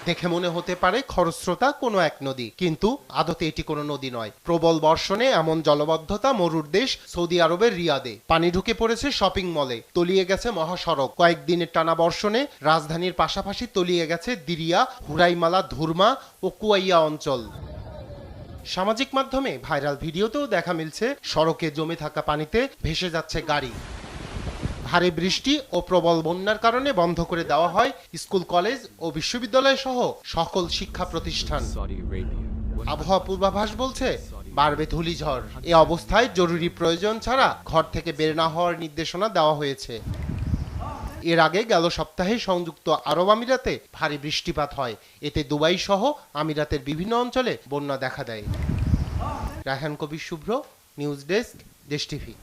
দেখে মনে হতে পারে খরস্রোতা কোনো এক নদী, কিন্তু আদতে এটি কোনো নদী নয়। প্রবল বর্ষণে এমন জলবদ্ধতা মরুর দেশ সৌদি আরবের রিয়াদে। পানি ঢুকে পড়েছে শপিং মলে, তলিয়ে গেছে মহাসড়ক। কয়েকদিনের টানা বর্ষণে রাজধানীর পাশাপাশি তলিয়ে গেছে দিরিয়া, হুরাইমালা, ধুরমা ও কুয়াইয়া অঞ্চল। সামাজিক মাধ্যমে ভাইরাল ভিডিওতেও দেখা মিলছে সড়কে জমে থাকা পানিতে ভেসে যাচ্ছে গাড়ি। ভারী বৃষ্টি ও প্রবল বন্যার কারণে বন্ধ করে দেওয়া হয় স্কুল, কলেজ ও বিশ্ববিদ্যালয় সহ সকল শিক্ষা প্রতিষ্ঠান। আবহাওয়া পূর্বাভাস বলছে বাড়বে ধূলিঝড়। এ অবস্থায় জরুরি প্রয়োজন ছাড়া ঘর থেকে বের না হওয়ার নির্দেশনা দেওয়া হয়েছে। এর আগে গেল সপ্তাহে সংযুক্ত আরব আমিরাতে ভারী বৃষ্টিপাত হয়। এতে দুবাই সহ আমিরাতের বিভিন্ন অঞ্চলে বন্যা দেখা দেয়। রায়হান কবির শুভ্র, নিউজ ডেস্ক, দেশ টিভি।